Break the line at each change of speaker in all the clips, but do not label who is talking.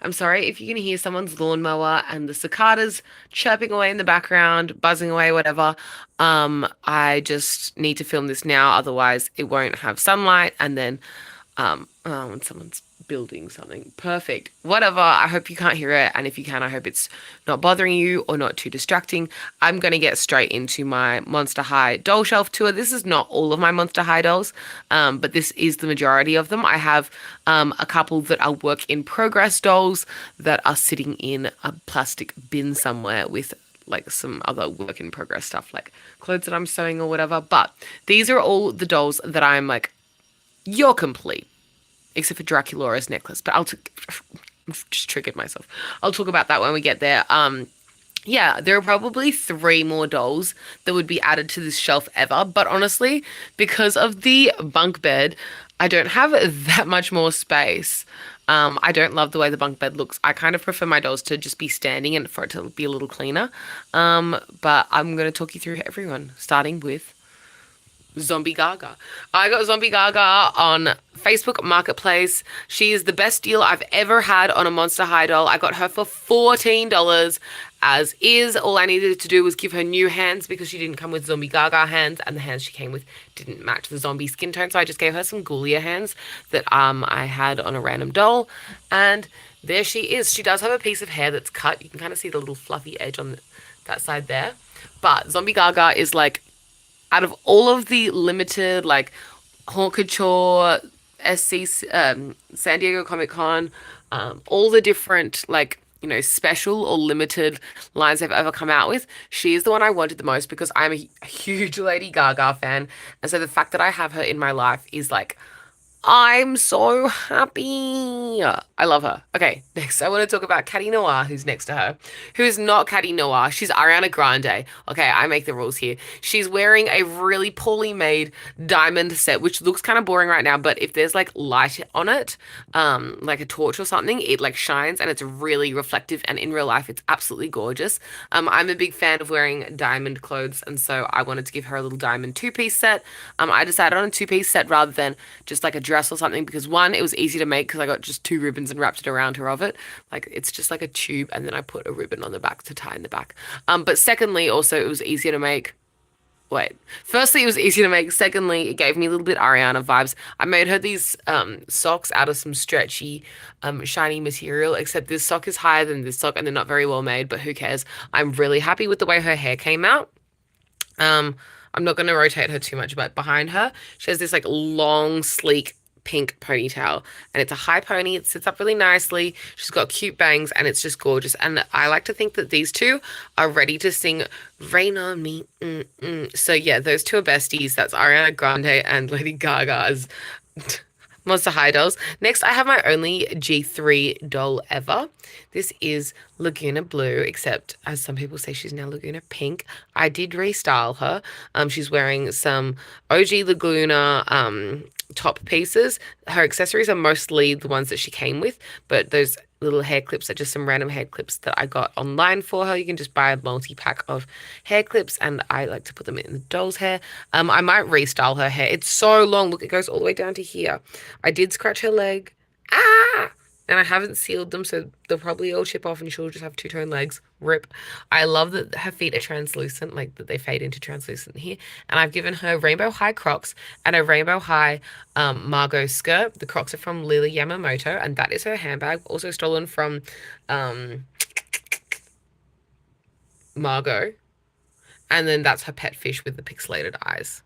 I'm sorry if you can hear someone's lawnmower and the cicadas chirping away in the background, buzzing away, whatever. I just need to film this now, otherwise it won't have sunlight, and then when someone's building something. Perfect. Whatever. I hope you can't hear it. And if you can, I hope it's not bothering you or not too distracting. I'm going to get straight into my Monster High doll shelf tour. This is not all of my Monster High dolls, but this is the majority of them. I have a couple that are work in progress dolls that are sitting in a plastic bin somewhere with like some other work in progress stuff like clothes that I'm sewing or whatever. But these are all the dolls that I'm like, you're complete except for Draculaura's necklace. But I've just triggered myself. I'll talk about that when we get there. Yeah, there are probably three more dolls that would be added to this shelf ever. But honestly, because of the bunk bed, I don't have that much more space. I don't love the way the bunk bed looks. I kind of prefer my dolls to just be standing and for it to be a little cleaner. But I'm going to talk you through everyone, starting with Zombie Gaga. I got Zombie Gaga on Facebook Marketplace. She is the best deal I've ever had on a Monster High doll. I got her for $14 as is. All I needed to do was give her new hands because she didn't come with Zombie Gaga hands and the hands she came with didn't match the zombie skin tone. So I just gave her some Ghoulia hands that I had on a random doll. And there she is. She does have a piece of hair that's cut. You can kind of see the little fluffy edge on that side there. But Zombie Gaga is like out of all of the limited like Haute Couture, SC, San Diego Comic Con, all the different like special or limited lines they've ever come out with, she is the one I wanted the most because I'm a huge Lady Gaga fan, and so the fact that I have her in my life is like I'm so happy. I love her. Okay, next I want to talk about Caddy Noir, who's next to her, who is not Caddy Noir. She's Ariana Grande. Okay, I make the rules here. She's wearing a really poorly made diamond set, which looks kind of boring right now, but if there's like light on it, like a torch or something, it like shines and it's really reflective. And in real life, it's absolutely gorgeous. I'm a big fan of wearing diamond clothes, and so I wanted to give her a little diamond two-piece set. I decided on a two-piece set rather than just like a dress or something because one, it was easy to make because I got just two ribbons and wrapped it around her of it. Like it's just like a tube and then I put a ribbon on the back to tie in the back. But secondly, also it was easier to make. Wait. Firstly, it was easy to make. Secondly, it gave me a little bit Ariana vibes. I made her these socks out of some stretchy, shiny material, except this sock is higher than this sock and they're not very well made, but who cares? I'm really happy with the way her hair came out. I'm not going to rotate her too much, but behind her, she has this like long, sleek pink ponytail, and it's a high pony. It sits up really nicely. She's got cute bangs, and it's just gorgeous. And I like to think that these two are ready to sing "Rain on Me." So yeah, those two are besties. That's Ariana Grande and Lady Gaga's Monster High dolls. Next, I have my only G3 doll ever. This is Laguna Blue, except as some people say, she's now Laguna Pink. I did restyle her. She's wearing some OG Laguna top pieces. Her accessories are mostly the ones that she came with, but those little hair clips are just some random hair clips that I got online for her. You can just buy a multi-pack of hair clips, and I like to put them in the doll's hair. I might restyle her hair. It's so long. Look, it goes all the way down to here. I did scratch her leg. Ah! And I haven't sealed them, so they'll probably all chip off and she'll just have two-tone legs. Rip. I love that her feet are translucent, like that they fade into translucent here. And I've given her rainbow high Crocs and a rainbow high Margot skirt. The Crocs are from Lily Yamamoto, and that is her handbag, also stolen from Margot. And then that's her pet fish with the pixelated eyes.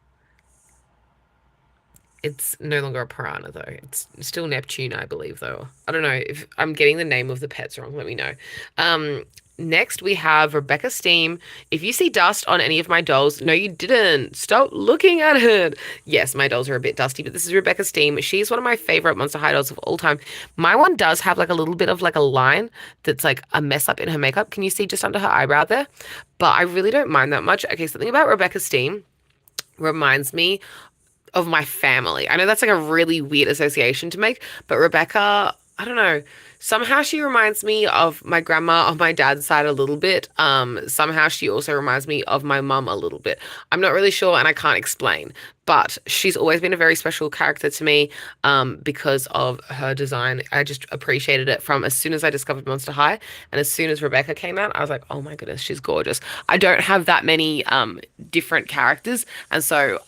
It's no longer a piranha though. It's still Neptune, I believe, though. I don't know if I'm getting the name of the pets wrong. Let me know. Next we have Rebecca Steam. If you see dust on any of my dolls, no, you didn't. Stop looking at it. Yes, my dolls are a bit dusty, but this is Rebecca Steam. She's one of my favorite Monster High dolls of all time. My one does have like a little bit of like a line that's like a mess up in her makeup. Can you see just under her eyebrow there? But I really don't mind that much. Okay, something about Rebecca Steam reminds me of my family. I know that's like a really weird association to make, but Rebecca, I don't know. Somehow she reminds me of my grandma on my dad's side a little bit. Somehow she also reminds me of my mum a little bit. I'm not really sure and I can't explain, but she's always been a very special character to me because of her design. I just appreciated it from as soon as I discovered Monster High and as soon as Rebecca came out, I was like, oh my goodness, she's gorgeous. I don't have that many different characters, and so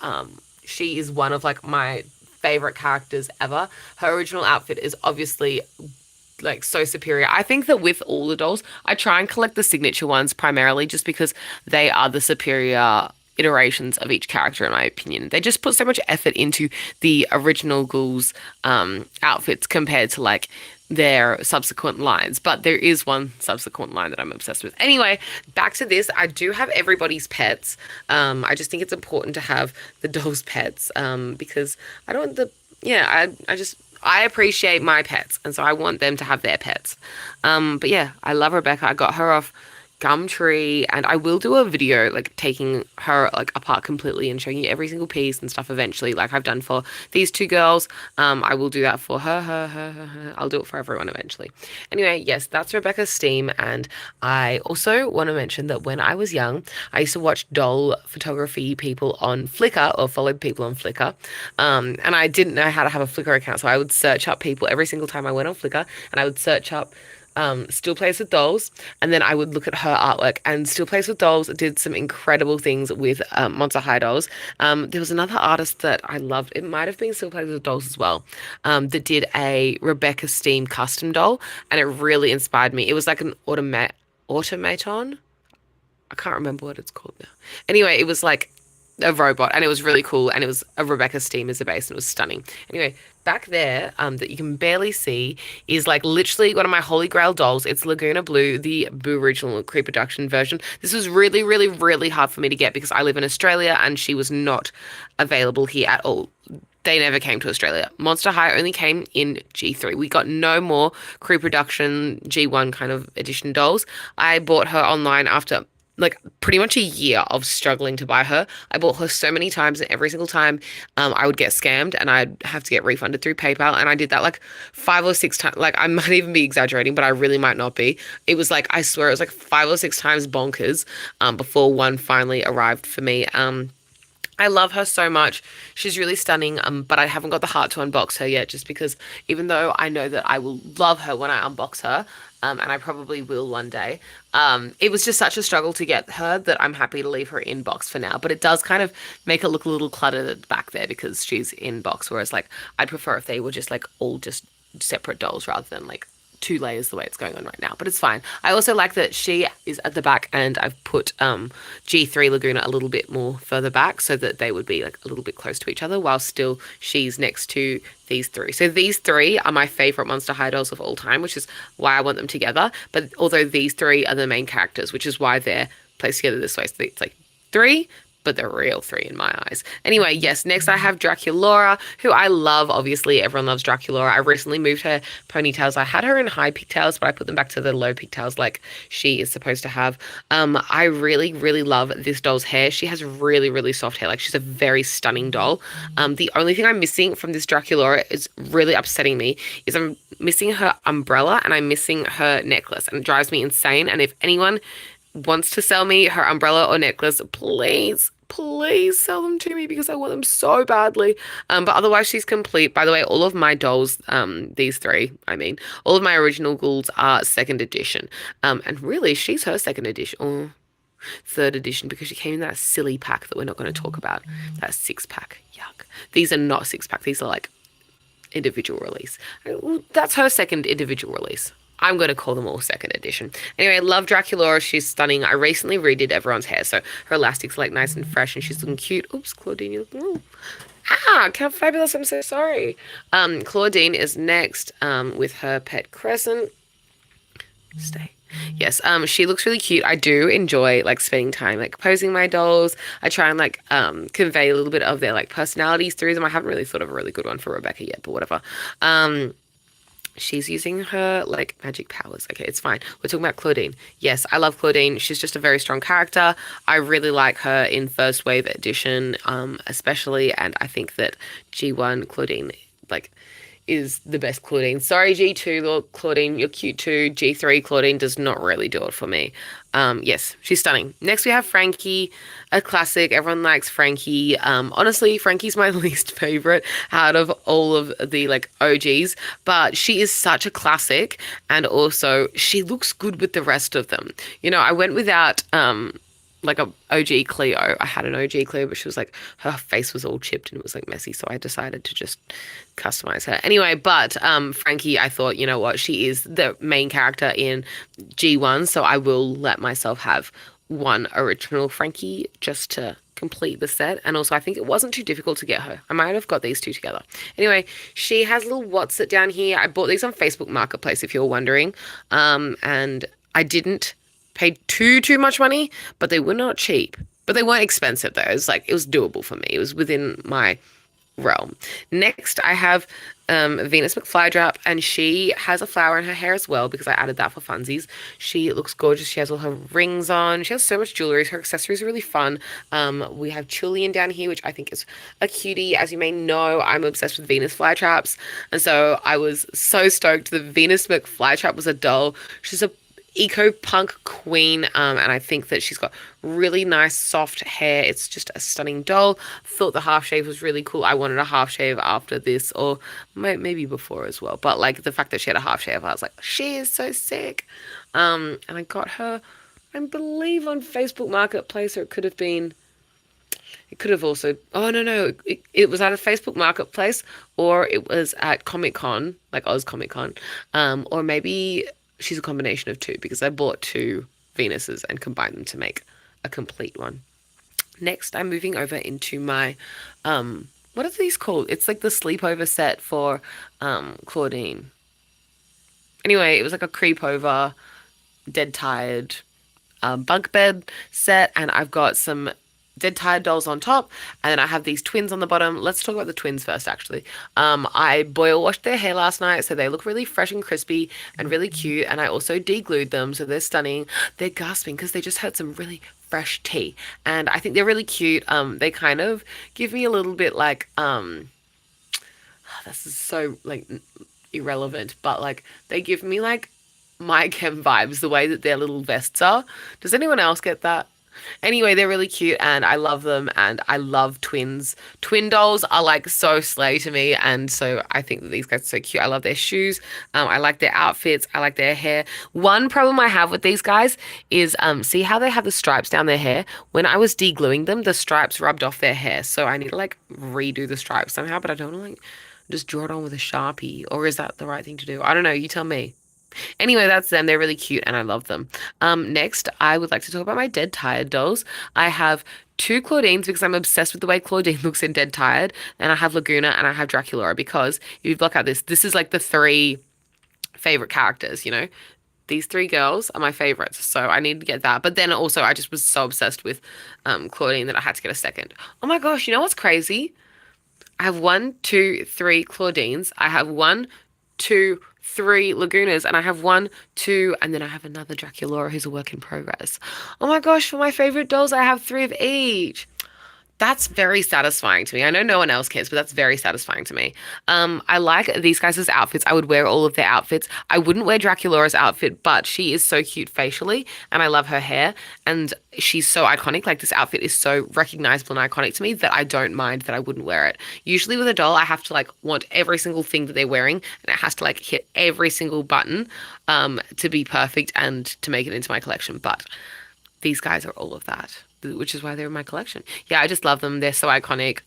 she is one of like my favorite characters ever. Her original outfit is obviously like so superior. I think that with all the dolls, I try and collect the signature ones primarily just because they are the superior iterations of each character in my opinion. They just put so much effort into the original ghouls outfits compared to like their subsequent lines, but there is one subsequent line that I'm obsessed with. Anyway, back to this. I do have everybody's pets. I just think it's important to have the dolls' pets because I don't want the yeah. I appreciate my pets, and so I want them to have their pets. But yeah, I love Rebecca. I got her off Gumtree, and I will do a video like taking her like apart completely and showing you every single piece and stuff eventually, like I've done for these two girls. I will do that for her. I'll do it for everyone eventually. Anyway, yes, that's Rebecca Steam, and I also want to mention that when I was young, I used to watch doll photography people on Flickr or followed people on Flickr, and I didn't know how to have a Flickr account, so I would search up people every single time I went on Flickr, and I would search up Still Plays with Dolls, and then I would look at her artwork. And Still Plays with Dolls did some incredible things with Monster High dolls. There was another artist that I loved. It might have been Still Plays with Dolls as well, that did a Rebecca Steam custom doll, and it really inspired me. It was like an automaton. I can't remember what it's called now. Anyway, it was like a robot, and it was really cool, and it was a Rebecca Steam as a base, and it was stunning. Anyway, back there, that you can barely see is like literally one of my holy grail dolls. It's Laguna Blue, the Boo original Creeproduction version. This was really, really, really hard for me to get because I live in Australia and she was not available here at all. They never came to Australia. Monster High only came in G3. We got no more Creeproduction G1 kind of edition dolls. I bought her online after like pretty much a year of struggling to buy her. I bought her so many times, and every single time I would get scammed and I'd have to get refunded through PayPal. And I did that like 5 or 6 times. Like I might even be exaggerating, but I really might not be. It was like, I swear it was like 5 or 6 times bonkers before one finally arrived for me. I love her so much. She's really stunning, but I haven't got the heart to unbox her yet just because even though I know that I will love her when I unbox her, and I probably will one day, it was just such a struggle to get her that I'm happy to leave her in box for now. But it does kind of make it look a little cluttered back there because she's in box, whereas like I'd prefer if they were just like all just separate dolls rather than like 2 layers the way it's going on right now, but it's fine. I also like that she is at the back and I've put G3 Laguna a little bit more further back so that they would be like a little bit close to each other while still she's next to these three. So these three are my favorite Monster High dolls of all time, which is why I want them together. But although these three are the main characters, which is why they're placed together this way. So it's like three, but the real three in my eyes. Anyway, yes, next I have Draculaura, who I love. Obviously, everyone loves Draculaura. I recently moved her ponytails. I had her in high pigtails, but I put them back to the low pigtails like she is supposed to have. I really, really love this doll's hair. She has really, really soft hair. Like, she's a very stunning doll. The only thing I'm missing from this Draculaura is really upsetting me is I'm missing her umbrella and I'm missing her necklace, and it drives me insane. And if anyone wants to sell me her umbrella or necklace, please sell them to me because I want them so badly. But otherwise she's complete. By the way, all of my dolls, these three, I mean, all of my original ghouls are second edition. And really she's her second edition, or third edition, because she came in that silly pack that we're not going to talk about. That 6-pack. Yuck. These are not 6-pack. These are like individual release. That's her second individual release. I'm going to call them all second edition. Anyway, I love Draculaura. She's stunning. I recently redid everyone's hair, so her elastics are like nice and fresh and she's looking cute. Oops, Claudine, you're looking... Ooh. Count Fabulous, I'm so sorry. Claudine is next with her pet Crescent. Stay. Yes, she looks really cute. I do enjoy like spending time like posing my dolls. I try and like convey a little bit of their like personalities through them. I haven't really thought of a really good one for Rebecca yet, but whatever. She's using her like magic powers. Okay, it's fine. We're talking about Claudine. Yes, I love Claudine. She's just a very strong character. I really like her in First Wave Edition, especially, and I think that G1 Claudine like is the best Claudine. Sorry, G2 Claudine, you're cute too. G3 Claudine does not really do it for me. Yes, she's stunning. Next we have Frankie, a classic. Everyone likes Frankie. Honestly, Frankie's my least favorite out of all of the like OGs, but she is such a classic, and also she looks good with the rest of them. You know, I went without like a OG Cleo. I had an OG Cleo, but she was like, her face was all chipped and it was like messy. So I decided to just customize her. Anyway, but Frankie, I thought, you know what, she is the main character in G1. So I will let myself have one original Frankie just to complete the set. And also, I think it wasn't too difficult to get her. I might have got these two together. Anyway, she has little What's It down here. I bought these on Facebook Marketplace, if you're wondering. And I didn't paid too much money, but they were not cheap. But they weren't expensive though. It was like it was doable for me. It was within my realm. Next, I have Venus McFlytrap, and she has a flower in her hair as well because I added that for funsies. She looks gorgeous. She has all her rings on. She has so much jewelry. Her accessories are really fun. We have Julian down here, which I think is a cutie. As you may know, I'm obsessed with Venus flytraps, and so I was so stoked. The Venus McFlytrap was a doll. She's a eco punk queen, and I think that she's got really nice soft hair. It's just a stunning doll. Thought the half shave was really cool. I wanted a half shave after this, or maybe before as well, but like the fact that she had a half shave, I was like, she is so sick. And I got her, I believe, on Facebook Marketplace, or it could have also, oh no, it was at a Facebook Marketplace, or it was at Comic Con, like Oz Comic Con, or maybe she's a combination of two because I bought two Venuses and combined them to make a complete one. Next, I'm moving over into my, what are these called? It's like the sleepover set for Claudine. Anyway, it was like a creep over, dead tired bunk bed set, and I've got some dead tired dolls on top, and then I have these twins on the bottom. Let's talk about the twins first, actually. I boil washed their hair last night, so they look really fresh and crispy and really cute, and I also de-glued them, so they're stunning. They're gasping because they just had some really fresh tea, and I think they're really cute. They kind of give me a little bit like, this is so like irrelevant, but like they give me like my Chem vibes, the way that their little vests are. Does anyone else get that? Anyway, they're really cute and I love them, and I love twins. Twin dolls are like so slay to me, and so I think that these guys are so cute. I love their shoes. I like their outfits. I like their hair. One problem I have with these guys is see how they have the stripes down their hair? When I was de-gluing them, the stripes rubbed off their hair. So I need to like redo the stripes somehow, but I don't want to like just draw it on with a Sharpie, or is that the right thing to do? I don't know. You tell me. Anyway, that's them. They're really cute and I love them. Next, I would like to talk about my Dead Tired dolls. I have two Claudines because I'm obsessed with the way Claudine looks in Dead Tired. And I have Laguna and I have Draculaura because if you block out this is like the three favorite characters, you know? These three girls are my favorites, so I need to get that. But then also, I just was so obsessed with Claudine that I had to get a second. Oh my gosh, you know what's crazy? I have one, two, three Claudines. I have one, two, three Lagunas, and I have one, two, and then I have another Draculaura who's a work in progress. Oh my gosh, for my favorite dolls, I have three of each. That's very satisfying to me. I know no one else cares, but that's very satisfying to me. I like these guys' outfits. I would wear all of their outfits. I wouldn't wear Draculaura's outfit, but she is so cute facially, and I love her hair, and she's so iconic. Like this outfit is so recognizable and iconic to me that I don't mind that I wouldn't wear it. Usually with a doll, I have to like want every single thing that they're wearing, and it has to like hit every single button to be perfect and to make it into my collection. But these guys are all of that, which is why they're in my collection. Yeah, I just love them. They're so iconic.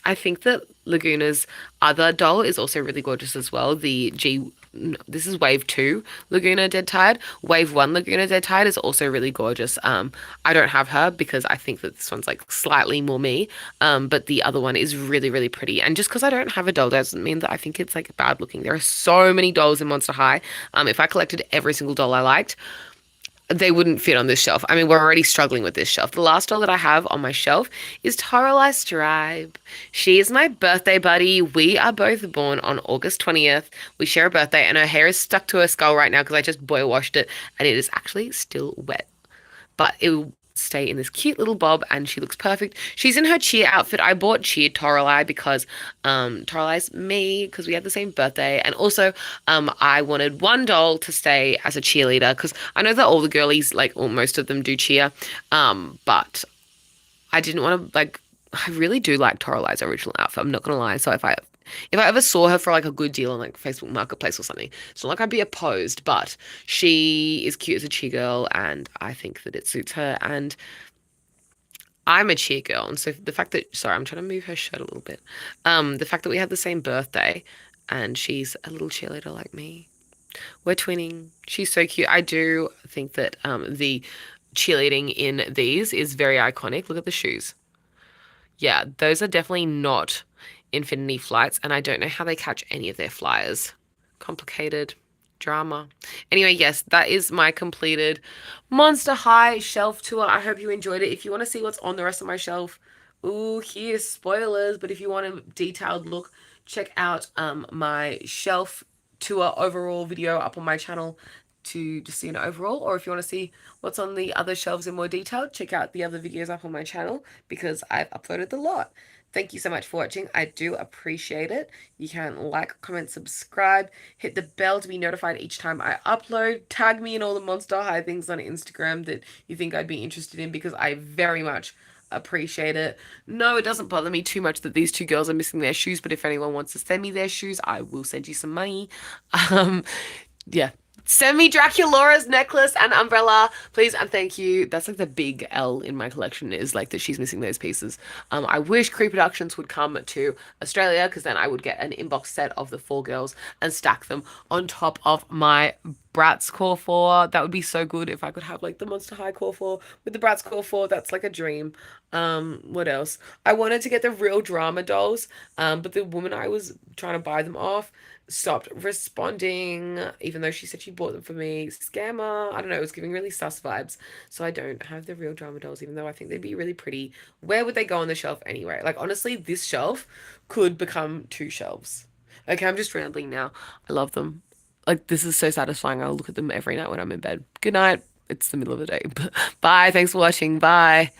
I think that Laguna's other doll is also really gorgeous as well. This is Wave 2 Laguna Dead Tired. Wave 1 Laguna Dead Tired is also really gorgeous. I don't have her because I think that this one's like slightly more me. But the other one is really, really pretty. And just because I don't have a doll doesn't mean that I think it's like bad looking. There are so many dolls in Monster High. If I collected every single doll I liked, they wouldn't fit on this shelf. I mean, we're already struggling with this shelf. The last doll that I have on my shelf is Toralei Stripe. She is my birthday buddy. We are both born on August 20th. We share a birthday, and her hair is stuck to her skull right now because I just boil washed it, and it is actually still wet. But it's stay in this cute little bob and she looks perfect. She's in her cheer outfit. I bought cheer Toralei because Toralei's me because we had the same birthday, and also I wanted one doll to stay as a cheerleader because I know that all the girlies, like, or most of them do cheer, but I didn't want to, like, I really do like Toralei's original outfit. I'm not gonna lie. So if I ever saw her for like a good deal on like Facebook Marketplace or something, it's not like I'd be opposed, but she is cute as a cheer girl and I think that it suits her, and I'm a cheer girl. And so the fact that, sorry, I'm trying to move her shirt a little bit. The fact that we have the same birthday and she's a little cheerleader like me. We're twinning. She's so cute. I do think that the cheerleading in these is very iconic. Look at the shoes. Yeah, those are definitely not Infinity flights, and I don't know how they catch any of their flyers. Complicated drama. Anyway, yes, that is my completed Monster High shelf tour. I hope you enjoyed it. If you want to see what's on the rest of my shelf, ooh, here's spoilers. But if you want a detailed look, check out my shelf tour overall video up on my channel to just see an overall. Or if you want to see what's on the other shelves in more detail, check out the other videos up on my channel because I've uploaded a lot. Thank you so much for watching. I do appreciate it. You can like, comment, subscribe, hit the bell to be notified each time I upload. Tag me in all the Monster High things on Instagram that you think I'd be interested in because I very much appreciate it. No, it doesn't bother me too much that these two girls are missing their shoes, but if anyone wants to send me their shoes, I will send you some money. Um, yeah. Send me Draculaura's necklace and umbrella, please and thank you. That's like the big L in my collection is like that she's missing those pieces. I wish Cree Productions would come to Australia because then I would get an inbox set of the four girls and stack them on top of my Bratz Core 4. That would be so good if I could have like the Monster High Core 4 with the Bratz Core 4. That's like a dream. What else? I wanted to get the real drama dolls, but the woman I was trying to buy them off stopped responding, even though she said she bought them for me. Scammer. I don't know. It was giving really sus vibes. So I don't have the real drama dolls, even though I think they'd be really pretty. Where would they go on the shelf anyway? Like, honestly, this shelf could become two shelves. Okay, I'm just rambling now. I love them. Like, this is so satisfying. I'll look at them every night when I'm in bed. Good night. It's the middle of the day. Bye. Thanks for watching. Bye.